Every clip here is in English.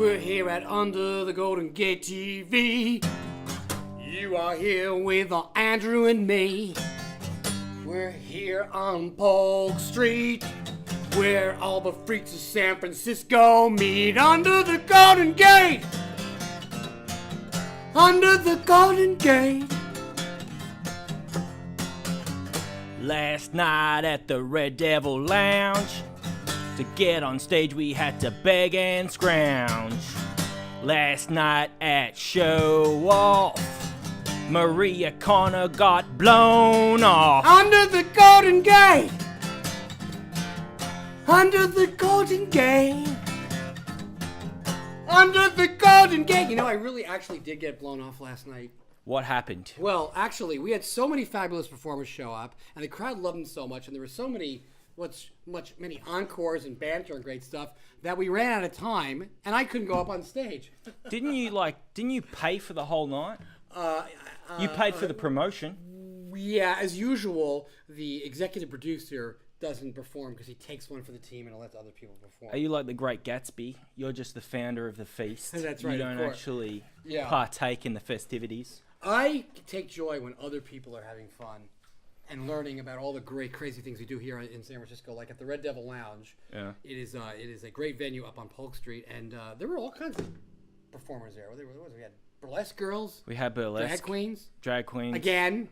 We're here at Under the Golden Gate TV. You are here with Andrew and me. We're here on Polk Street, where all the freaks of San Francisco meet. Under the Golden Gate. Under the Golden Gate. Last night at the Red Devil Lounge, to get on stage we had to beg and scrounge. Last night at Show Off, Maria Connor got blown off. Under the Golden Gate. Under the Golden Gate. Under the Golden Gate. You know, I really actually did get blown off last night. What happened? Well, actually, we had so many fabulous performers show up, and the crowd loved them so much, and there were so many many encores and banter and great stuff that we ran out of time, and I couldn't go up on stage. Didn't you pay for the whole night? You paid for the promotion. Yeah, as usual, the executive producer doesn't perform because he takes one for the team and lets other people perform. Are you like the Great Gatsby? You're just the founder of the feast. That's right. You don't actually partake in the festivities. I take joy when other people are having fun and learning about all the great, crazy things we do here in San Francisco, like at the Red Devil Lounge. Yeah. It is a great venue up on Polk Street, and there were all kinds of performers there. We had burlesque girls. We had burlesque. Drag queens. Again.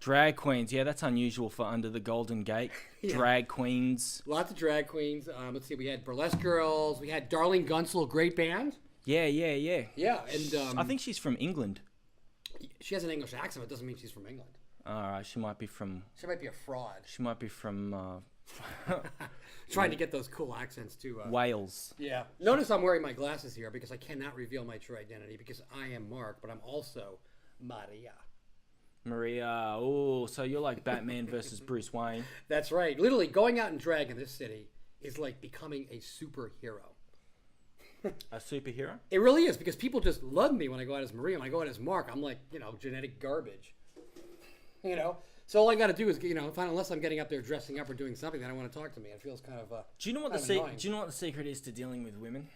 Drag queens. Yeah, that's unusual for Under the Golden Gate. Yeah. Drag queens. Lots of drag queens. Let's see. We had burlesque girls. We had Darlene Gunsel, great band. Yeah. Yeah, and I think she's from England. She has an English accent, but it doesn't mean she's from England. All right, she might be a fraud. She might be from trying to get those cool accents too. Wales. Yeah. Notice I'm wearing my glasses here because I cannot reveal my true identity because I am Mark, but I'm also Maria. Oh, so you're like Batman versus Bruce Wayne. That's right. Literally, going out in drag in this city is like becoming a superhero. A superhero? It really is, because people just love me when I go out as Maria. When I go out as Mark, I'm like, genetic garbage. So all I got to do is, unless I'm getting up there dressing up or doing something, they don't want to talk to me. It feels kind of Do you know what the secret is to dealing with women?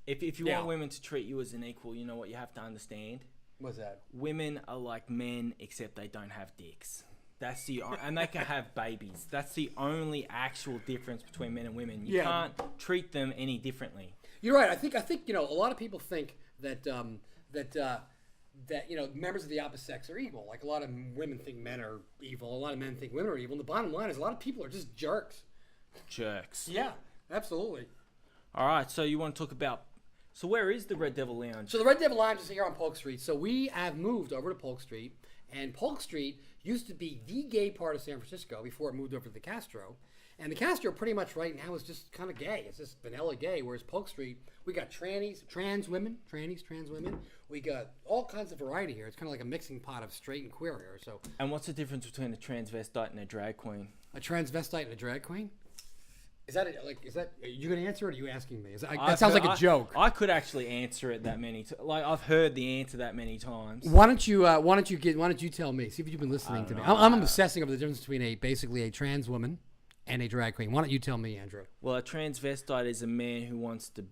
If you want women to treat you as an equal, you know what you have to understand? What's that? Women are like men, except they don't have dicks. And they can have babies. That's the only actual difference between men and women. You can't treat them any differently. You're right. I think a lot of people think that members of the opposite sex are evil. Like a lot of women think men are evil. A lot of men think women are evil. And the bottom line is a lot of people are just jerks. Yeah, absolutely. All right. So you want to talk about? So where is the Red Devil Lounge? So the Red Devil Lounge is here on Polk Street. So we have moved over to Polk Street, and Polk Street used to be the gay part of San Francisco before it moved over to the Castro. And the Castro pretty much right now is just kind of gay. It's just vanilla gay, whereas Polk Street, we got trans women. We got all kinds of variety here. It's kind of like a mixing pot of straight and queer here. So. And what's the difference between a transvestite and a drag queen? A transvestite and a drag queen? Are you going to answer it, or are you asking me? That sounds like a joke. I could actually answer it that many times. Like, I've heard the answer that many times. Why don't you tell me? See if you've been listening to me. I'm obsessing over the difference between basically a trans woman and a drag queen. Why don't you tell me, Andrew? Well, a transvestite is a man who wants to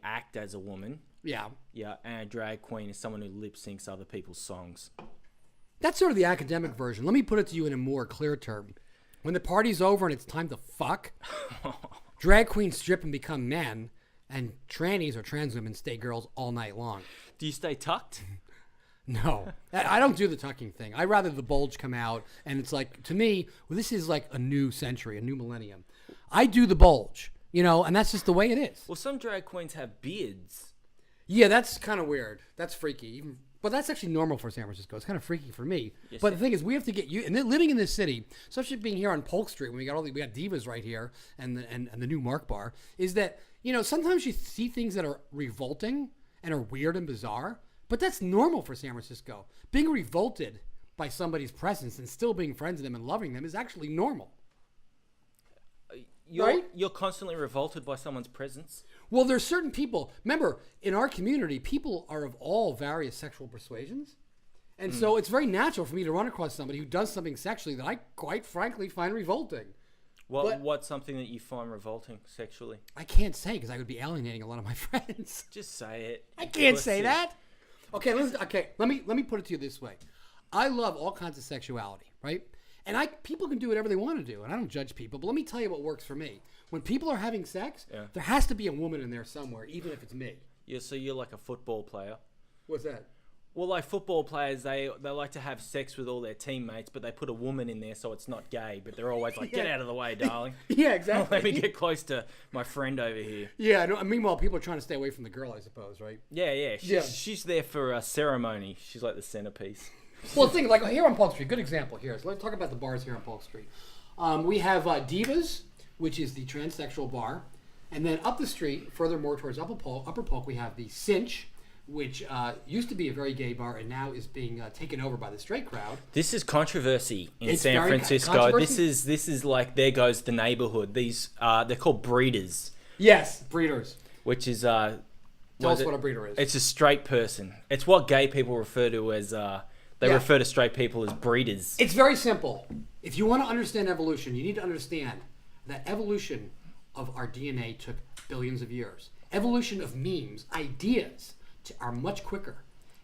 act as a woman. Yeah. Yeah, and a drag queen is someone who lip syncs other people's songs. That's sort of the academic version. Let me put it to you in a more clear term. When the party's over and it's time to fuck, drag queens strip and become men, and trannies or trans women stay girls all night long. Do you stay tucked? No, I don't do the tucking thing. I rather the bulge come out, and it's like, to me, this is like a new century, a new millennium. I do the bulge, and that's just the way it is. Well, some drag queens have beards. Yeah, that's kind of weird. That's freaky. But that's actually normal for San Francisco. It's kind of freaky for me. Yes, but the thing is, we have to get you, and living in this city, especially being here on Polk Street, when we got Divas right here, and the new Mark Bar, is that, sometimes you see things that are revolting and are weird and bizarre, but that's normal for San Francisco. Being revolted by somebody's presence and still being friends with them and loving them is actually normal. You're constantly revolted by someone's presence. Well, there's certain people. Remember, in our community, people are of all various sexual persuasions. And so it's very natural for me to run across somebody who does something sexually that I, quite frankly, find revolting. What's something that you find revolting sexually? I can't say because I would be alienating a lot of my friends. Just say it. I can't say that. Okay, let me put it to you this way. I love all kinds of sexuality, right? And people can do whatever they want to do, and I don't judge people. But let me tell you what works for me. When people are having sex, there has to be a woman in there somewhere, even if it's me. Yeah, so you're like a football player. What's that? Well, like football players, they like to have sex with all their teammates, but they put a woman in there so it's not gay. But they're always like, "Get out of the way, darling." Yeah, exactly. Let me get close to my friend over here. Yeah. No, meanwhile, people are trying to stay away from the girl, I suppose, right? Yeah. She's there for a ceremony. She's like the centerpiece. Well, think like here on Polk Street. Good example here. So let's talk about the bars here on Polk Street. We have Divas, which is the transsexual bar, and then up the street, furthermore towards Upper Polk, we have the Cinch, which used to be a very gay bar and now is being taken over by the straight crowd. This is controversy in San Francisco. This is like there goes the neighborhood. These they're called breeders. Yes, breeders. Which is tell us what a breeder is. It's a straight person. It's what gay people refer to as they refer to straight people as breeders. It's very simple. If you want to understand evolution, you need to understand that evolution of our DNA took billions of years. Evolution of memes, ideas, are much quicker.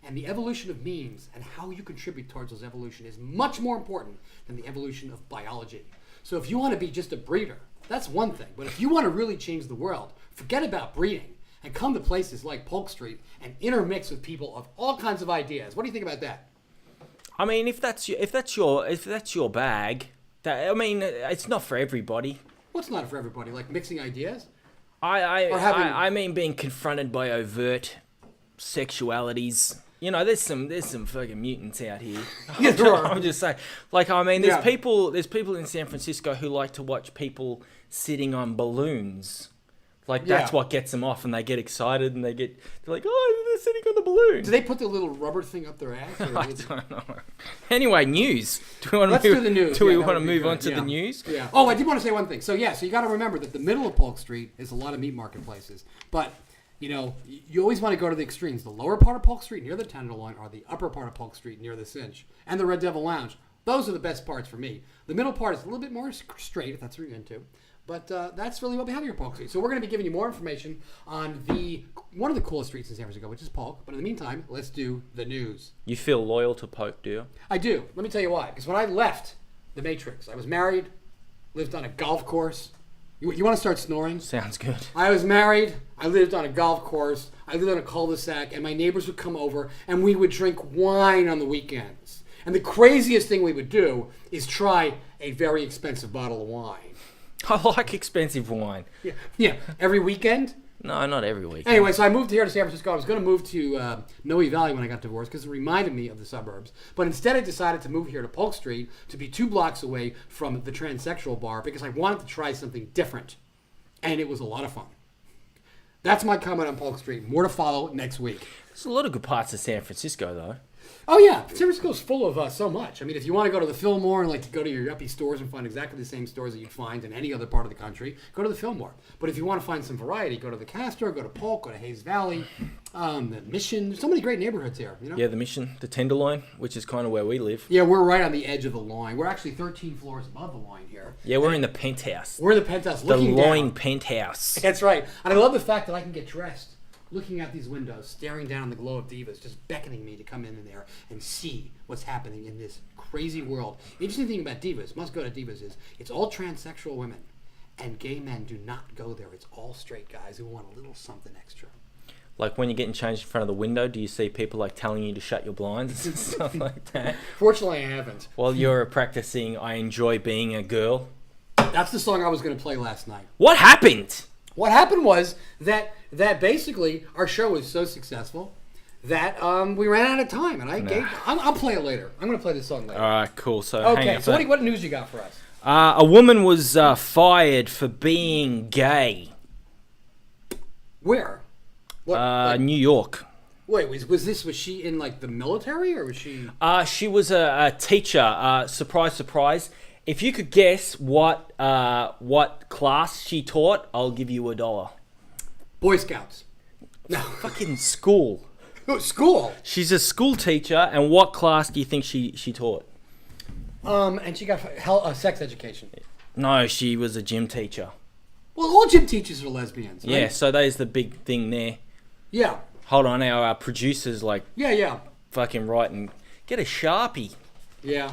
And the evolution of memes and how you contribute towards those evolution is much more important than the evolution of biology. So if you want to be just a breeder, that's one thing. But if you want to really change the world, forget about breeding and come to places like Polk Street and intermix with people of all kinds of ideas. What do you think about that? I mean, if that's your bag, it's not for everybody. What's not for everybody? Like mixing ideas? I mean being confronted by overt sexualities. You know, there's some fucking mutants out here. I'm just saying. Like, I mean, there's people in San Francisco who like to watch people sitting on balloons. Like, that's what gets them off, and they get excited, and they're like, oh, they're sitting on the balloon. Do they put the little rubber thing up their ass? I don't know. Anyway, news. Let's do the news. Do we want to move on to the news? Yeah. Oh, I did want to say one thing. So you got to remember that the middle of Polk Street is a lot of meat marketplaces. But, you know, you always want to go to the extremes. The lower part of Polk Street near the Tenderloin or the upper part of Polk Street near the Cinch and the Red Devil Lounge. Those are the best parts for me. The middle part is a little bit more straight, if that's what you're into. But that's really what we have here at Polk Street. So we're going to be giving you more information on one of the coolest streets in San Francisco, which is Polk. But in the meantime, let's do the news. You feel loyal to Polk, do you? I do. Let me tell you why. Because when I left the Matrix, I was married, lived on a golf course. You want to start snoring? Sounds good. I was married. I lived on a golf course. I lived on a cul-de-sac, and my neighbors would come over, and we would drink wine on the weekends. And the craziest thing we would do is try a very expensive bottle of wine. I like expensive wine. Yeah. Every weekend? No, not every weekend. Anyway, so I moved here to San Francisco. I was going to move to Noe Valley when I got divorced because it reminded me of the suburbs. But instead I decided to move here to Polk Street to be 2 blocks away from the transsexual bar because I wanted to try something different. And it was a lot of fun. That's my comment on Polk Street. More to follow next week. There's a lot of good parts of San Francisco, though. Oh, yeah. San Francisco's full of so much. I mean, if you want to go to the Fillmore and like to go to your yuppie stores and find exactly the same stores that you'd find in any other part of the country, go to the Fillmore. But if you want to find some variety, go to the Castro, go to Polk, go to Hayes Valley, the Mission. There's so many great neighborhoods here. You know? Yeah, the Mission, the Tenderloin, which is kind of where we live. Yeah, we're right on the edge of the line. We're actually 13 floors above the line here. Yeah, we're in the penthouse. We're in the penthouse looking down. The loin penthouse. That's right. And I love the fact that I can get dressed looking out these windows, staring down the glow of Divas, just beckoning me to come in there and see what's happening in this crazy world. The interesting thing about Divas, must go to Divas, is it's all transsexual women, and gay men do not go there. It's all straight guys who want a little something extra. Like when you're getting changed in front of the window, do you see people like telling you to shut your blinds and stuff like that? Fortunately, I haven't. While you're practicing I Enjoy Being a Girl. That's the song I was going to play last night. What happened? What happened was that basically our show was so successful that we ran out of time, and I'll play it later. I'm going to play this song later. All right, cool. So okay, so what news you got for us? A woman was fired for being gay. Where? What, New York. Wait, was she in like the military or was she? She was a teacher. Surprise, surprise. If you could guess what class she taught, I'll give you $1. Boy Scouts. No, fucking school. School. She's a school teacher, and what class do you think she taught? And she got sex education. No, she was a gym teacher. Well, all gym teachers are lesbians. Right? Yeah, so there's the big thing there. Yeah. Hold on, our producers Yeah. fucking writing. Get a Sharpie. Yeah.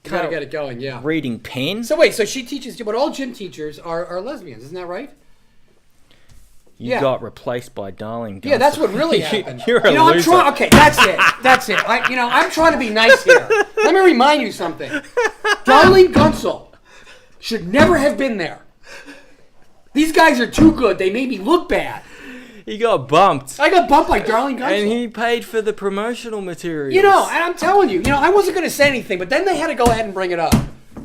Gotta get it going. Yeah. Reading pen. So wait, so she teaches, but all gym teachers are lesbians, isn't that right? You got replaced by Darling Gunsel. Yeah, that's what really happened. You're a loser. Okay, that's it. That's it. I'm trying to be nice here. Let me remind you something. Darling Gunsel should never have been there. These guys are too good. They made me look bad. He got bumped. I got bumped by Darling Gunsel. And he paid for the promotional materials. And I'm telling you, I wasn't going to say anything, but then they had to go ahead and bring it up.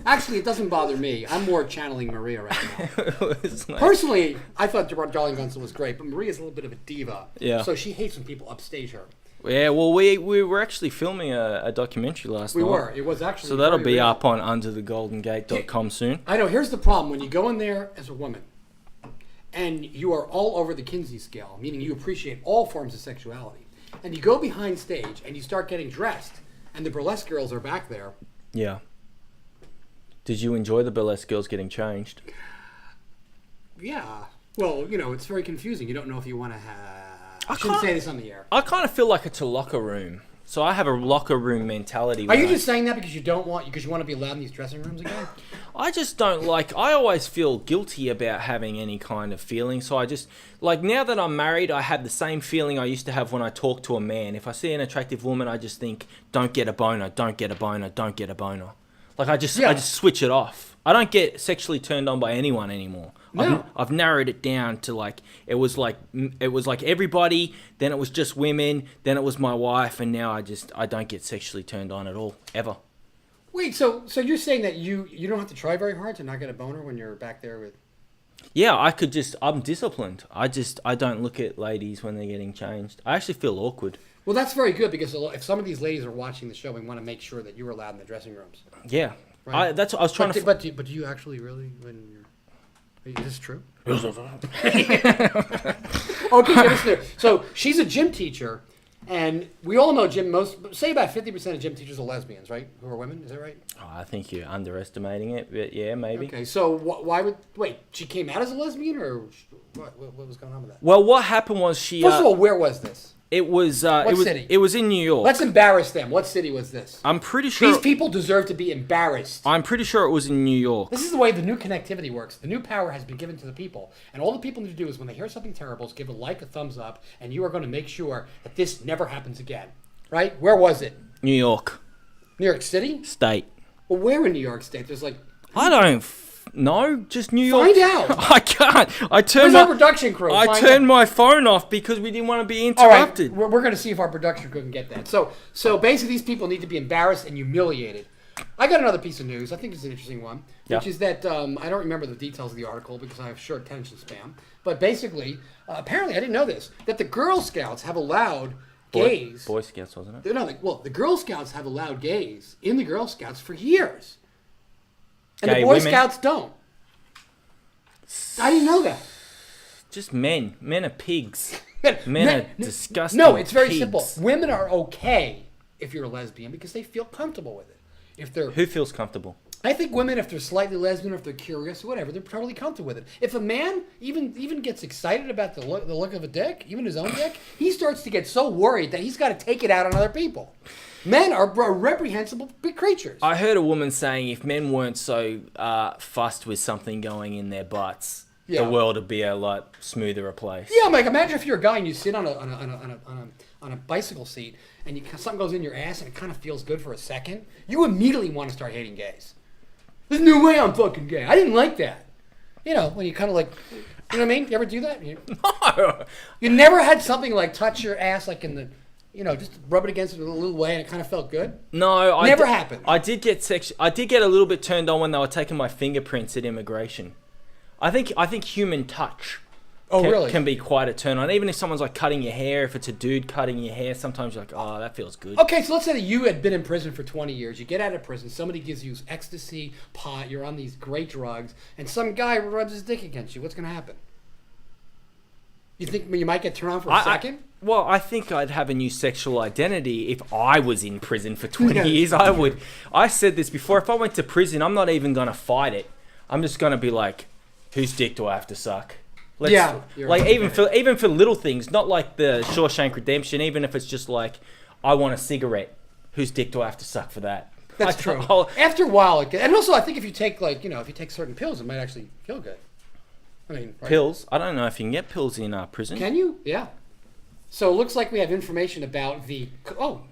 Actually, it doesn't bother me. I'm more channeling Maria right now. Personally, I thought Darling Gunsel was great, but Maria's a little bit of a diva. Yeah. So she hates when people upstage her. Yeah, well, we were actually filming a documentary last night. We were. It was actually so that'll be up on underthegoldengate.com soon. I know. Here's the problem. When you go in there as a woman, and you are all over the Kinsey scale, meaning you appreciate all forms of sexuality, and you go behind stage and you start getting dressed, and the burlesque girls are back there. Yeah. Did you enjoy the burlesque girls getting changed? Yeah. Well, it's very confusing. You don't know if you want to have... I shouldn't say this on the air. I kind of feel like it's a locker room. So I have a locker room mentality. Are you just saying that because you want to be allowed in these dressing rooms again? I just don't I always feel guilty about having any kind of feeling. So I just, now that I'm married, I have the same feeling I used to have when I talk to a man. If I see an attractive woman, I just think, don't get a boner, don't get a boner, don't get a boner. I just switch it off. I don't get sexually turned on by anyone anymore. No. I've narrowed it down to it was like everybody, then it was just women, then it was my wife, and now I don't get sexually turned on at all, ever. Wait, so you're saying that you don't have to try very hard to not get a boner when you're back there with... Yeah, I'm disciplined. I don't look at ladies when they're getting changed. I actually feel awkward. Well, that's very good because if some of these ladies are watching the show, we want to make sure that you're allowed in the dressing rooms. Yeah. Right? I was trying to... But do you actually really, when you're... Is this true? Okay, so she's a gym teacher, and we all know say about 50% of gym teachers are lesbians, right? Who are women, is that right? Oh, I think you're underestimating it, but yeah, maybe. Okay, so wait, she came out as a lesbian, or what was going on with that? Well, what happened was she... First of all, where was this? It was city? It was in New York. Let's embarrass them. What city was this? I'm pretty sure these people deserve to be embarrassed. I'm pretty sure it was in New York. This is the way the new connectivity works. The new power has been given to the people, and all the people need to do is when they hear something terrible, is give a thumbs up, and you are going to make sure that this never happens again. Right? Where was it? New York. New York City? State. Well, where in New York State? There's I don't know, just New York. Find out. I can't. Where's our production crew? I turned my phone off because we didn't want to be interrupted. All right, we're going to see if our production crew can get that. So basically, these people need to be embarrassed and humiliated. I got another piece of news. I think it's an interesting one, which is that I don't remember the details of the article because I have short attention span. But basically, apparently, I didn't know this, that the Girl Scouts have allowed gays. Boy Scouts, wasn't it? No, the Girl Scouts have allowed gays in the Girl Scouts for years. And the Boy Scouts don't. I didn't know that. Just men. Men are pigs. Men are disgusting. No, it's very pigs. simple. Women are okay if you're a lesbian because they feel comfortable with it. Who feels comfortable? I think women, if they're slightly lesbian or if they're curious or whatever, they're totally comfortable with it. If a man even gets excited about the look of a dick, even his own dick, he starts to get so worried that he's got to take it out on other people. Men are reprehensible creatures. I heard a woman saying if men weren't so fussed with something going in their butts, the world would be a lot smoother place. Yeah, I'm like, imagine if you're a guy and you sit on a bicycle seat and something goes in your ass and it kind of feels good for a second. You immediately want to start hating gays. There's no way I'm fucking gay. I didn't like that. When you kind of you know what I mean? You ever do that? No. You never had something touch your ass in the... just rub it against it a little way, and it kind of felt good. No, never happened. I did get a little bit turned on when they were taking my fingerprints at immigration. I think human touch. Can be quite a turn on. Even if someone's cutting your hair, if it's a dude cutting your hair, sometimes you're like, oh, that feels good. Okay, so let's say that you had been in prison for 20 years. You get out of prison, somebody gives you ecstasy, pot, you're on these great drugs, and some guy rubs his dick against you. What's going to happen? You think you might get turned on for a second? Well, I think I'd have a new sexual identity if I was in prison for 20 years. I would. I said this before. If I went to prison, I'm not even going to fight it. I'm just gonna be like, whose dick do I have to suck? Yeah, like right. even for little things, not like the Shawshank Redemption. Even if it's just like, I want a cigarette, whose dick do I have to suck for that? That's true. After a while, and also I think if you take certain pills, it might actually feel good. I mean, right? Pills? I don't know if you can get pills in prison. Can you? Yeah. So it looks like we have information about the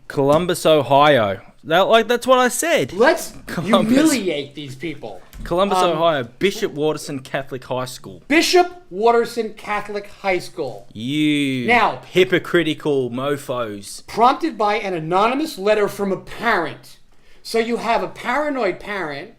Columbus, Ohio. That's what I said. Let's humiliate these people. Columbus, Ohio, Bishop Watterson Catholic High School. Bishop Watterson Catholic High School. You now hypocritical mofos. Prompted by an anonymous letter from a parent. So you have a paranoid parent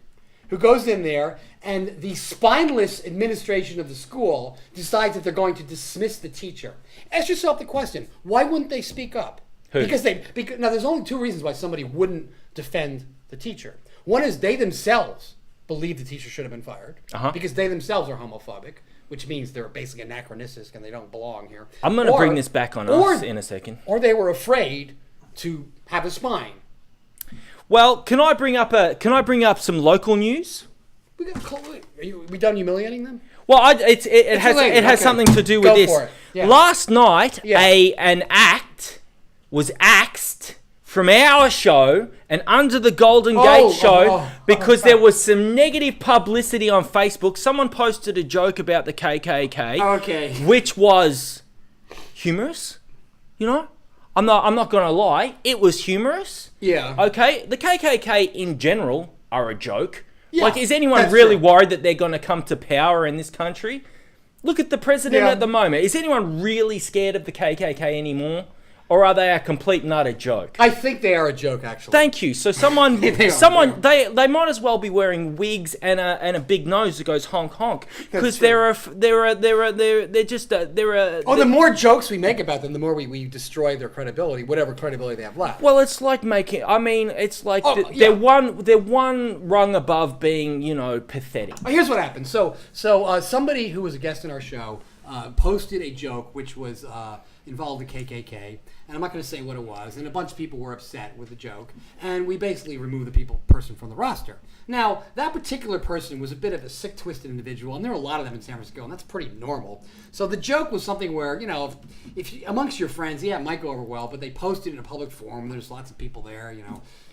who goes in there, and the spineless administration of the school decides that they're going to dismiss the teacher. Ask yourself the question: why wouldn't they speak up? Who? Because now there's only two reasons why somebody wouldn't defend the teacher. One is they themselves believe the teacher should have been fired because they themselves are homophobic, which means they're basically anachronistic and they don't belong here. I'm going to bring this back on us in a second. Or they were afraid to have a spine. Well, can I bring up some local news? We done humiliating them? Well, it has something to do with this. Yeah. Last night, an act was axed from our show and Under the Golden Gate show because there was some negative publicity on Facebook. Someone posted a joke about the KKK, which was humorous. You know, I'm not gonna lie, it was humorous. Yeah. Okay, the KKK in general are a joke. Yeah, like, is anyone really worried that they're going to come to power in this country? Look at the president at the moment. Is anyone really scared of the KKK anymore? Or are they a complete and utter joke? I think they are a joke, actually. They might as well be wearing wigs and a big nose that goes honk honk, because they're the more jokes we make about them, the more we destroy their credibility, whatever credibility they have left. Well, it's like they're one rung above being, pathetic. Here's what happened. So somebody who was a guest in our show posted a joke which was involved the KKK, and I'm not going to say what it was, and a bunch of people were upset with the joke, and we basically removed the person from the roster. Now, that particular person was a bit of a sick, twisted individual, and there are a lot of them in San Francisco, and that's pretty normal. So the joke was something where, if amongst your friends, it might go over well, but they posted it in a public forum, and there's lots of people there,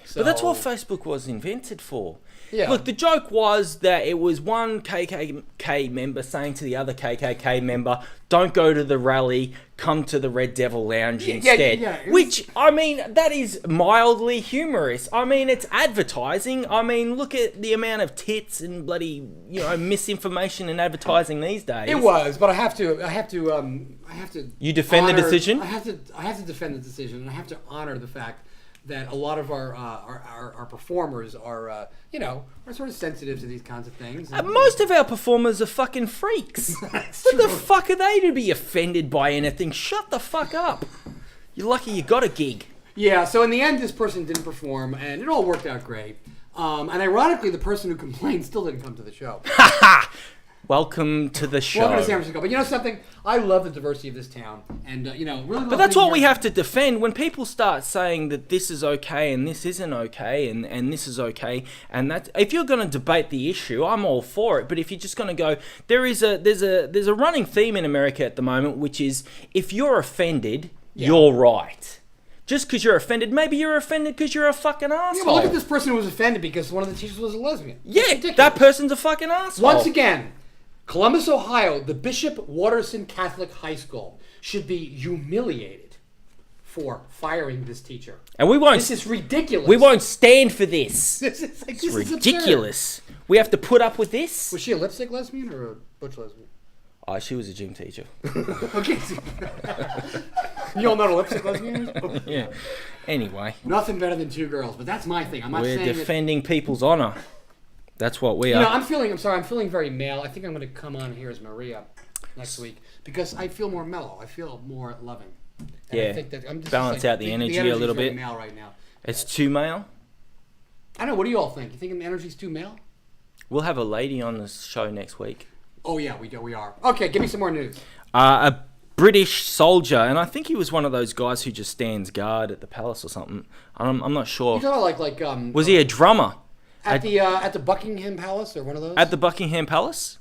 So, but that's what Facebook was invented for. Yeah. Look, the joke was that it was one KKK member saying to the other KKK member, don't go to the rally, come to the Red Devil Lounge instead. Yeah. Which, that is mildly humorous. It's advertising. Look at the amount of tits and bloody, misinformation in advertising these days. It was, but I have to. You defend the decision? I have to defend the decision, and I have to honor the fact that a lot of our performers are sort of sensitive to these kinds of things. Most of our performers are fucking freaks. What the fuck are they to be offended by anything? Shut the fuck up. You're lucky you got a gig. Yeah, so in the end, this person didn't perform, and it all worked out great. And ironically, the person who complained still didn't come to the show. Welcome to the show. Welcome to San Francisco. But you know something? I love the diversity of this town, and really. But that's what we have to defend. When people start saying that this is okay and this isn't okay and this is okay, and that if you're going to debate the issue, I'm all for it. But if you're just going to go, there's a running theme in America at the moment, which is if you're offended, you're right. Just because you're offended, maybe you're offended because you're a fucking asshole. Yeah, but look at this person who was offended because one of the teachers was a lesbian. Yeah, that person's a fucking asshole. Once again, Columbus, Ohio, the Bishop Watterson Catholic High School should be humiliated for firing this teacher. And we won't. This is ridiculous. We won't stand for this. This is ridiculous. We have to put up with this. Was she a lipstick lesbian or a butch lesbian? Oh, she was a gym teacher. Okay. You all know what a lipstick lesbian is? Yeah. Anyway. Nothing better than two girls, but that's my thing. I'm not saying we're defending people's honor. That's what we are. I'm feeling very male. I think I'm going to come on here as Maria next week because I feel more mellow. I feel more loving. And I think that I'm just balance out the energy a little bit. Male right now. It's too male. I don't know. What do you all think? You think the energy's too male? We'll have a lady on the show next week. Oh yeah, we are. Okay, give me some more news. A British soldier, and I think he was one of those guys who just stands guard at the palace or something. I'm not sure. You talking about like was he a drummer? At the Buckingham Palace or one of those? At the Buckingham Palace?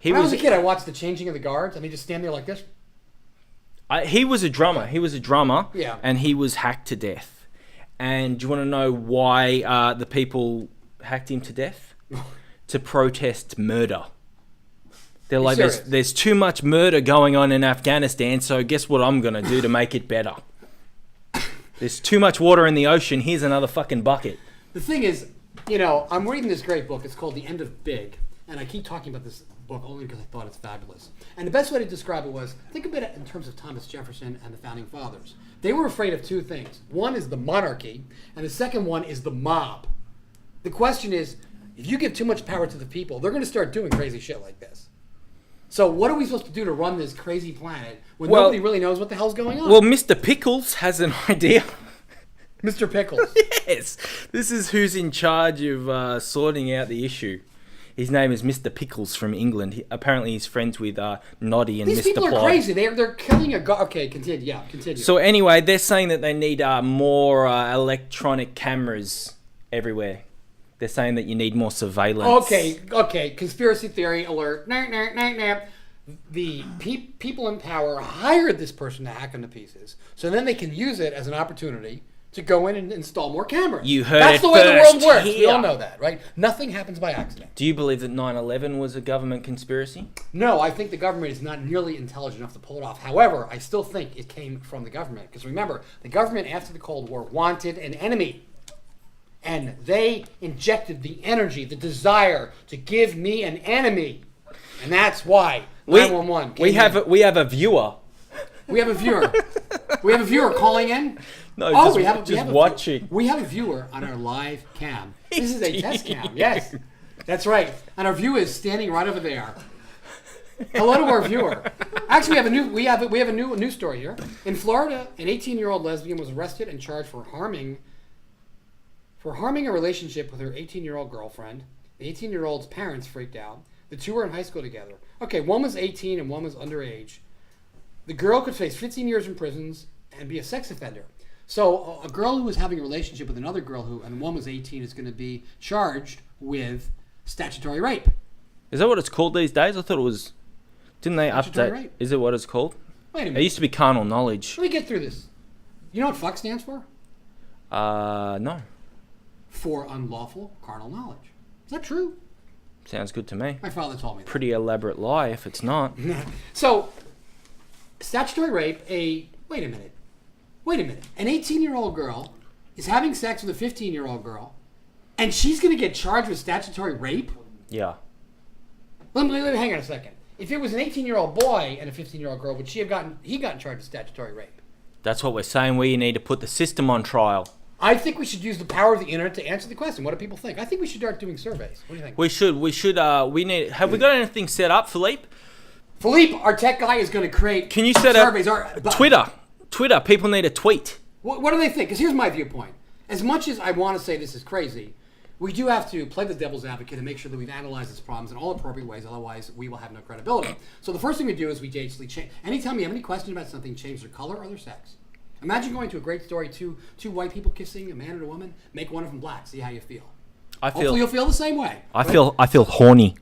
When I was a kid, I watched the changing of the guards, and they just stand there like this. He was a drummer. Yeah. And he was hacked to death. And do you want to know why the people hacked him to death? To protest murder. They're like, there's too much murder going on in Afghanistan, so guess what I'm going to do to make it better? There's too much water in the ocean. Here's another fucking bucket. The thing is, I'm reading this great book. It's called The End of Big. And I keep talking about this book only because I thought it's fabulous. And the best way to describe it was, think of it in terms of Thomas Jefferson and the Founding Fathers. They were afraid of two things. One is the monarchy, and the second one is the mob. The question is, if you give too much power to the people, they're going to start doing crazy shit like this. So what are we supposed to do to run this crazy planet when nobody really knows what the hell's going on? Well, Mr. Pickles has an idea. Mr. Pickles. Yes. This is who's in charge of sorting out the issue. His name is Mr. Pickles from England. Apparently he's friends with Noddy and Mr. Plod. These people are crazy. They're killing a guy. Okay, continue. So anyway, they're saying that they need more electronic cameras everywhere. They're saying that you need more surveillance. Okay. Conspiracy theory alert. The people in power hired this person to hack into pieces, so then they can use it as an opportunity to go in and install more cameras. You heard That's it the way the world works. Here. We all know that, right? Nothing happens by accident. Do you believe that 9/11 was a government conspiracy? No, I think the government is not nearly intelligent enough to pull it off. However, I still think it came from the government. Because remember, the government after the Cold War wanted an enemy. And they injected the energy, the desire to give me an enemy. And that's why 911 we have a viewer. We have a viewer. We have a viewer calling in. No, just watching. We have a viewer on our live cam. This is a test cam. Yes, that's right. And our viewer is standing right over there. Hello to our viewer. Actually, we have a new story here. In Florida, an 18-year-old lesbian was arrested and charged for harming a relationship with her 18-year-old girlfriend. The 18-year-old's parents freaked out. The two were in high school together. Okay, one was 18 and one was underage. The girl could face 15 years in prison and be a sex offender. So a girl who was having a relationship with another girl and one was 18 is going to be charged with statutory rape. Is that what it's called these days? I thought it was... Didn't they statutory update? Rape. Is it what it's called? Wait a minute. It used to be carnal knowledge. Let me get through this. You know what FUCK stands for? No. For unlawful carnal knowledge. Is that true? Sounds good to me. My father told me that. Pretty elaborate lie if it's not. So, statutory rape, wait a minute. An 18-year-old girl is having sex with a 15-year-old girl, and she's going to get charged with statutory rape? Yeah. Let me hang on a second. If it was an 18-year-old boy and a 15-year-old girl, would he gotten charged with statutory rape? That's what we're saying. We need to put the system on trial. I think we should use the power of the internet to answer the question. What do people think? I think we should start doing surveys. What do you think? We should. Have we got anything set up, Philippe? Philippe, our tech guy, is going to create Can you set surveys. up Twitter, people need a tweet. What do they think? Because here's my viewpoint. As much as I want to say this is crazy, we do have to play the devil's advocate and make sure that we've analyzed these problems in all appropriate ways. Otherwise, we will have no credibility. So the first thing we do is we basically change. Anytime you have any question about something, change their color or their sex. Imagine going to a great story, two white people kissing, a man and a woman. Make one of them black. See how you feel. Hopefully you'll feel the same way. I feel horny.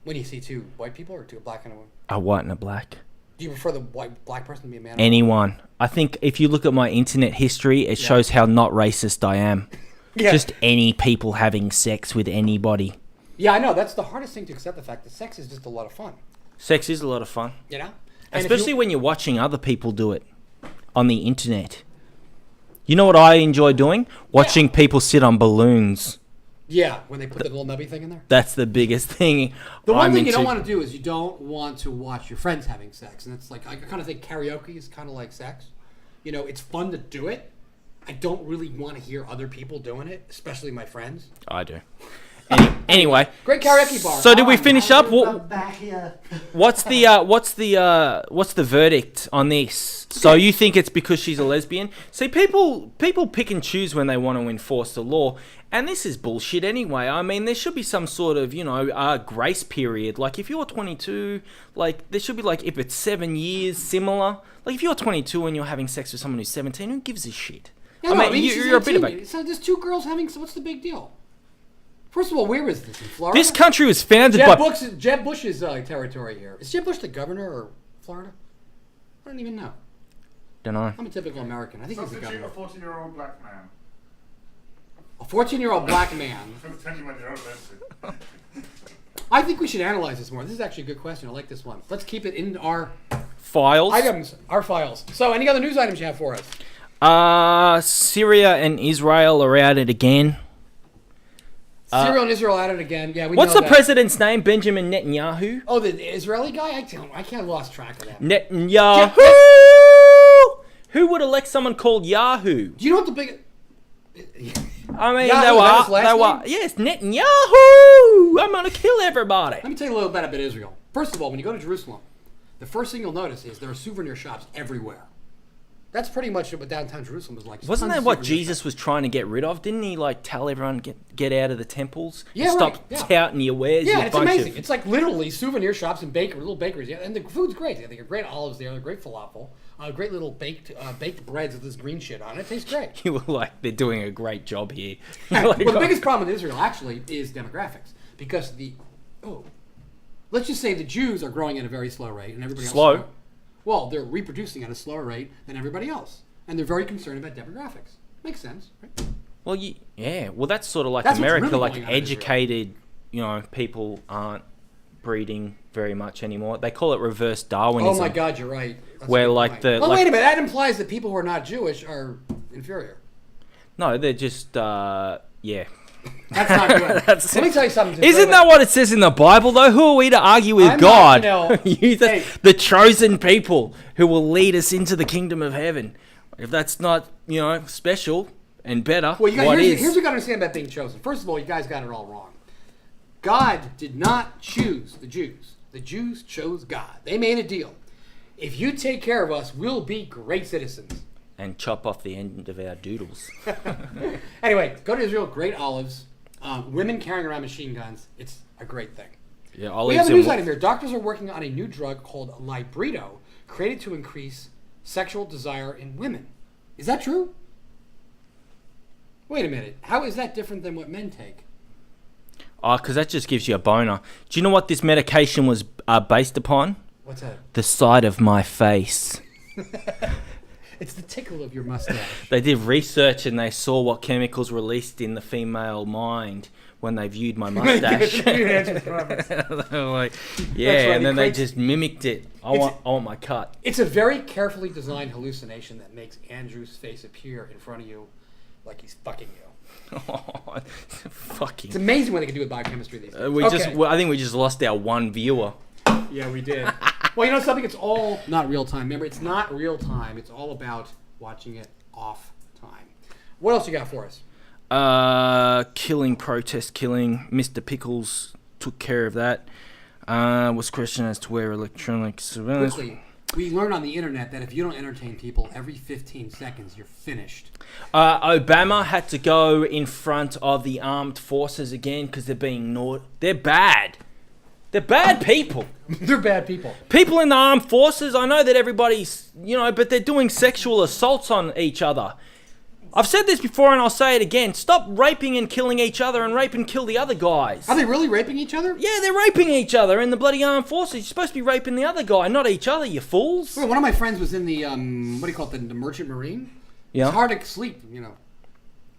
When you see two white people or two, a black and a woman? A white and a black. Do you prefer the black person to be a man? Anyone. I think if you look at my internet history, it shows how not racist I am. Yeah. Just any people having sex with anybody. Yeah, I know. That's the hardest thing to accept, the fact that sex is just a lot of fun. Sex is a lot of fun. You know? Especially when you're watching other people do it on the internet. You know what I enjoy doing? Watching people sit on balloons. Yeah, when they put the little nubby thing in there. That's the biggest thing. The one thing you don't want to do is you don't want to watch your friends having sex. And it's like, I kind of think karaoke is kind of like sex. You know, it's fun to do it. I don't really want to hear other people doing it, especially my friends. I do. Anyway, great karaoke bar. So did we finish up? What's the verdict on this? So you think it's because she's a lesbian? See, people pick and choose when they want to enforce the law, and this is bullshit anyway. I mean, there should be some sort of grace period. Like if you're 22, like there should be like if it's 7 years, similar. Like if you're 22 and you're having sex with someone who's 17, who gives a shit? Yeah, I mean, you're a bit of a... So there's two girls having... So what's the big deal? First of all, where is this? In Florida? This country was founded by... Jeb Bush's territory here. Is Jeb Bush the governor of Florida? I don't even know. Don't know. I'm a typical American. I think he's the governor. A 14-year-old black man. A 14-year-old black man. I think we should analyze this more. This is actually a good question. I like this one. Let's keep it in our files. Our files. So, any other news items you have for us? Syria and Israel are at it again. Syria and Israel at it again. Yeah, we What's know the president's name? Benjamin Netanyahu? Oh, the Israeli guy? I can't lost track of that. Netanyahu! Who would elect someone called Yahoo? Do you know what the big... I mean, Yahoo, they were. Yes, Netanyahu! I'm going to kill everybody. Let me tell you a little bit about Israel. First of all, when you go to Jerusalem, the first thing you'll notice is there are souvenir shops everywhere. That's pretty much what downtown Jerusalem was like. Wasn't that what Jesus was trying to get rid of? Didn't he tell everyone get out of the temples? Yeah, stop touting your wares. Yeah, it's amazing. It's like literally souvenir shops and little bakeries. Yeah, and the food's great. They got great olives there, great falafel, great little baked breads with this green shit on it. It tastes great. You were like, they're doing a great job here. Well, the biggest problem with Israel actually is demographics, because let's just say the Jews are growing at a very slow rate, and everybody else. Well, they're reproducing at a slower rate than everybody else, and they're very concerned about demographics. Makes sense, right? Well, well, that's sort of like America. Really like educated, people aren't breeding very much anymore. They call it reverse Darwinism. Oh my God, you're right. That's where wait a minute. That implies that people who are not Jewish are inferior. No, they're just That's not good. Let me tell you something. Isn't that what it says in the Bible, though? Who are we to argue with God? The chosen people who will lead us into the kingdom of heaven. If that's not, special and better, here's what you got to understand about being chosen. First of all, you guys got it all wrong. God did not choose the Jews. The Jews chose God. They made a deal. If you take care of us, we'll be great citizens. And chop off the end of our doodles. Anyway, go to Israel. Great olives. Women carrying around machine guns. It's a great thing. Yeah, olives. We have a news item here. Doctors are working on a new drug called Librito, created to increase sexual desire in women. Is that true? Wait a minute. How is that different than what men take? Because that just gives you a boner. Do you know what this medication was based upon? What's that? The side of my face. It's the tickle of your mustache. They did research and they saw what chemicals released in the female mind when they viewed my mustache. They were like, and then they just mimicked it. I want my cut. It's a very carefully designed hallucination that makes Andrew's face appear in front of you like he's fucking you. Fucking. It's amazing what they can do with biochemistry these days. I think we just lost our one viewer. Yeah, we did. Well, you know something? It's all not real time. Remember, it's not real time. It's all about watching it off time. What else you got for us? Protest killing. Mr. Pickles took care of that. Was questioned as to where electronic surveillance. Quickly, we learned on the internet that if you don't entertain people every 15 seconds, you're finished. Obama had to go in front of the armed forces again because they're being they're bad. They're bad people. They're bad people. People in the armed forces, I know that everybody's, but they're doing sexual assaults on each other. I've said this before and I'll say it again. Stop raping and killing each other and rape and kill the other guys. Are they really raping each other? Yeah, they're raping each other in the bloody armed forces. You're supposed to be raping the other guy, not each other, you fools. Well, one of my friends was in the, what do you call it, the Merchant Marine? Yeah. It's hard to sleep,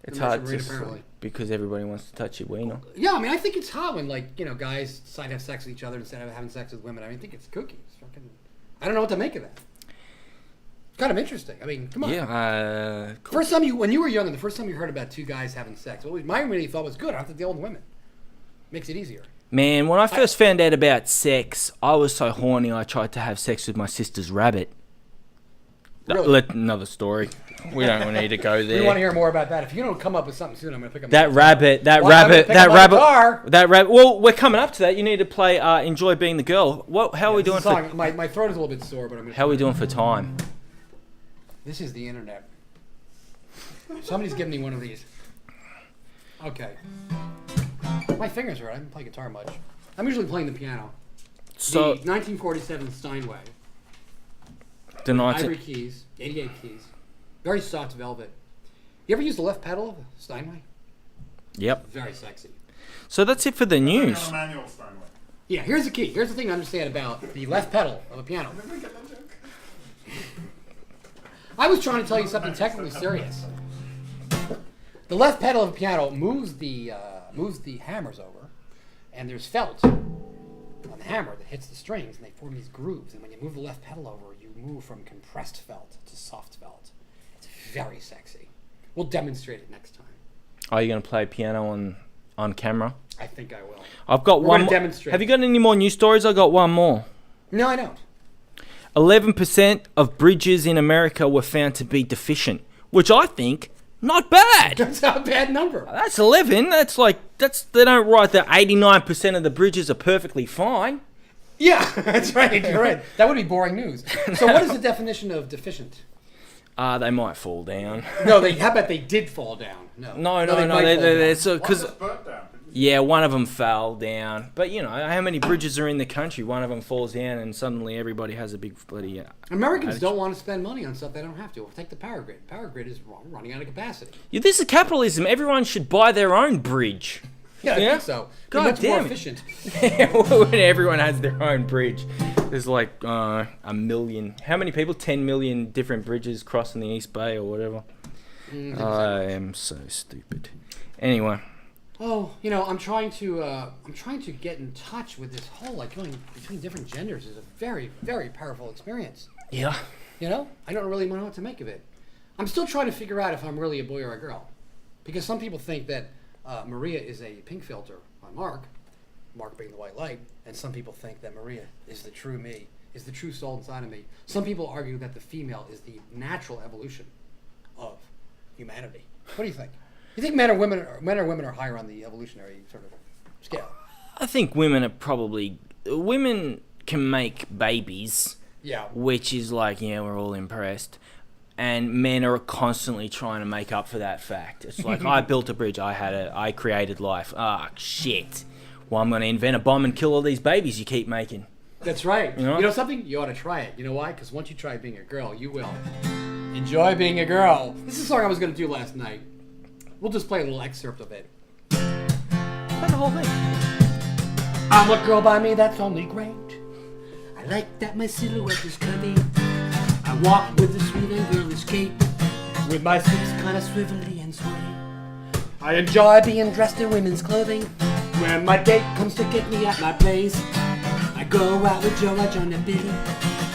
It's hard to sleep because everybody wants to touch your wiener. Yeah, I mean, I think it's hot when, guys decide to have sex with each other instead of having sex with women. I think it's kooky. I don't know what to make of that. It's kind of interesting. I mean, come on. Yeah. Cool. First time when you were young, and the first time you heard about two guys having sex, what my really thought was good. I don't think the old women makes it easier. Man, when I first found out about sex, I was so horny I tried to have sex with my sister's rabbit. Really? Another story. We don't need to go there. We want to hear more about that. If you don't come up with something soon, I'm going to pick up that rabbit. Well, we're coming up to that. You need to play Enjoy Being the Girl. How are we doing for... My throat is a little bit sore, but I'm going to... How are we doing for time? This is the internet. Somebody's giving me one of these. Okay. My fingers hurt. I didn't play guitar much. I'm usually playing the piano. The 1947 Steinway. Ivory keys, 88 keys. Very soft velvet. You ever use the left pedal of a Steinway? Yep. Very sexy. So that's it for the news. Yeah, here's the key. Here's the thing to understand about the left pedal of a piano. I was trying to tell you something technically serious. The left pedal of a piano moves the hammers over, and there's felt on the hammer that hits the strings, and they form these grooves. And when you move the left pedal over, you move from compressed felt to soft felt. It's very sexy. We'll demonstrate it next time. Are you going to play piano on camera? I think I will. I've got one more. Demonstrate. Have you got any more news stories? I got one more. No, I don't. 11% of bridges in America were found to be deficient, which I think not bad. That's not a bad number. That's 11. They don't write that 89% of the bridges are perfectly fine. Yeah, that's right. You're right. That would be boring news. So what is the definition of deficient? They might fall down. No, how about they did fall down? No. Because yeah, one of them fell down. But you know how many bridges are in the country? One of them falls down, and suddenly everybody has a big bloody. Americans don't want to spend money on stuff they don't have to. Take the power grid. Power grid is running out of capacity. Yeah, this is capitalism. Everyone should buy their own bridge. Yeah, I think so. God much damn more efficient. When everyone has their own bridge, there's like 1 million. How many people? 10 million different bridges crossing the East Bay or whatever. I am so stupid. Anyway. Oh, I'm trying to get in touch with this whole going between different genders is a very, very powerful experience. Yeah. I don't really know what to make of it. I'm still trying to figure out if I'm really a boy or a girl, because some people think that Maria is a pink filter on Mark being the white light, and some people think that Maria is the true me, is the true soul inside of me. Some people argue that the female is the natural evolution of humanity. What do you think? You think men or women are higher on the evolutionary sort of scale? I think women can make babies. Yeah. Which is we're all impressed. And men are constantly trying to make up for that fact. It's like, I built a bridge, I created life. Shit. Well, I'm going to invent a bomb and kill all these babies you keep making. That's right. You know something? You ought to try it. You know why? Because once you try being a girl, you will enjoy being a girl. This is a song I was going to do last night. We'll just play a little excerpt of it. Play the whole thing. I'm a girl by me, that's only great. I like that my silhouette is curvy. I walk with a sweet and girlish gait, with my hips kind of swivelly and sway. I enjoy being dressed in women's clothing. When my date comes to get me at my place, I go out with Joe, I join a Billy.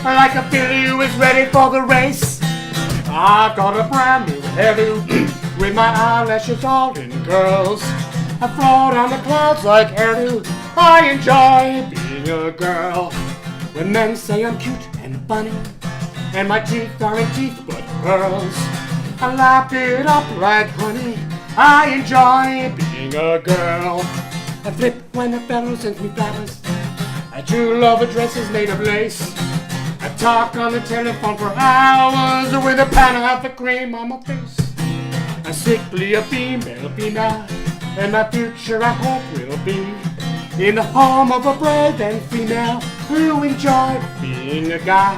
I like a filly who is ready for the race. I've got a brand new hairdo, with my eyelashes all in curls. I float on the clouds like hairdo. I enjoy being a girl. When men say I'm cute and funny, and my teeth aren't teeth but pearls, I lap it up like honey. I enjoy being a girl. I flip when a fellow sends me flowers. I do love a dresses made of lace. I talk on the telephone for hours with a pan of half a cream on my face. I'm sickly a female, and my future I hope will be in the home of a brave and female who enjoy being a guy,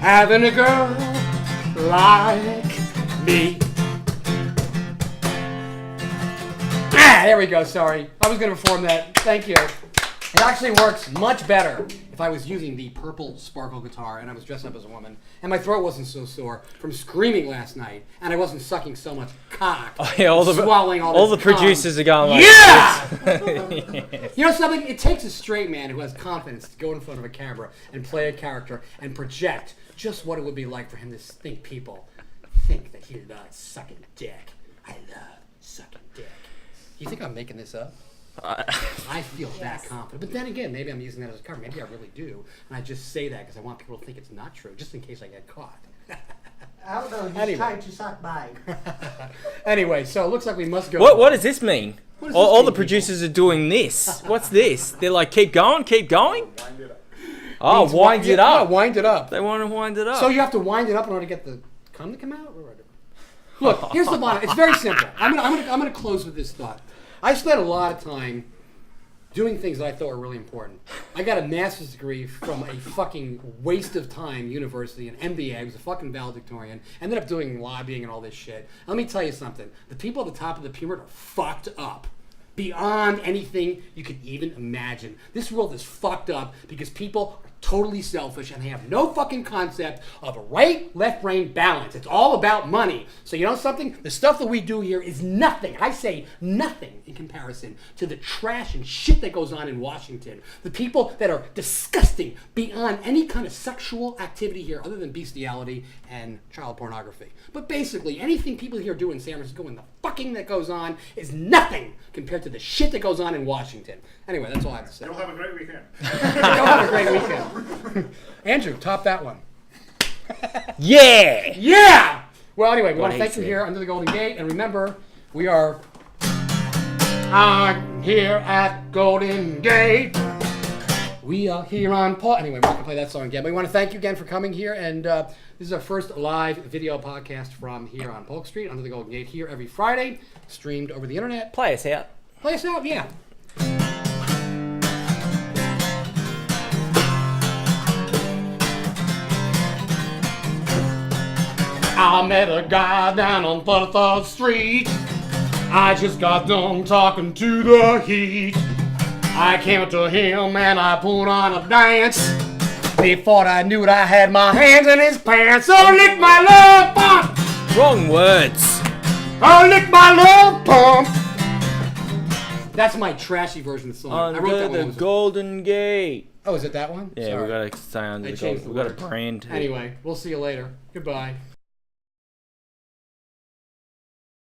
having a girl like me. There we go, sorry. I was going to perform that. Thank you. It actually works much better if I was using the purple sparkle guitar and I was dressed up as a woman and my throat wasn't so sore from screaming last night and I wasn't sucking so much cock. Oh, yeah, swallowing all the producers are going like, yeah! You know something? It takes a straight man who has confidence to go in front of a camera and play a character and project just what it would be like for him to think people think that he loves sucking dick. I love sucking dick. You think I'm making this up? I feel that confident. But then again, maybe I'm using that as a cover. Maybe I really do. And I just say that because I want people to think it's not true, just in case I get caught. I don't know. He's trying to suck mine. Anyway, so it looks like we must go. What does this mean? All the producers are doing this. What's this? They're like, keep going, keep going? Wind it up. Oh, wind it up. Yeah, wind it up. They want to wind it up. So you have to wind it up in order to get the cum to come out? Look, here's the bottom. It's very simple. I'm gonna close with this thought. I spent a lot of time doing things that I thought were really important. I got a master's degree from a fucking waste of time university, an MBA. I was a fucking valedictorian. Ended up doing lobbying and all this shit. Let me tell you something. The people at the top of the pyramid are fucked up. beyond anything you could even imagine. This world is fucked up because people are totally selfish and they have no fucking concept of a right, left brain balance. It's all about money. So you know something? The stuff that we do here is nothing. I say nothing in comparison to the trash and shit that goes on in Washington. The people that are disgusting beyond any kind of sexual activity here other than bestiality and child pornography. But basically, anything people here do in San Francisco and the fucking that goes on is nothing compared to the shit that goes on in Washington. Anyway, that's all I have to say. You'll have a great weekend. You'll have a great weekend. Andrew, top that one. Yeah! Yeah! Well, anyway, we want to What thank you he here said. under the Golden Gate. And remember, we are here at Golden Gate. We are here on Paul. Anyway, we're not going to play that song again. But we want to thank you again for coming here. And this is our first live video podcast from here on Polk Street under the Golden Gate here every Friday, streamed over the internet. Play us out. Play us out, yeah. I met a guy down on 33rd Street. I just got done talking to the heat. I came up to him and I put on a dance. Before I knew it, I had my hands in his pants. Oh, lick my love pump! Wrong words. Oh, lick my love pump! That's my trashy version of the song. I wrote that Under one. the When I was- Golden Gate. Oh, is it that one? Yeah, Sorry. we gotta say under I the changed Golden. the We gotta word. brand. Anyway, we'll see you later. Goodbye.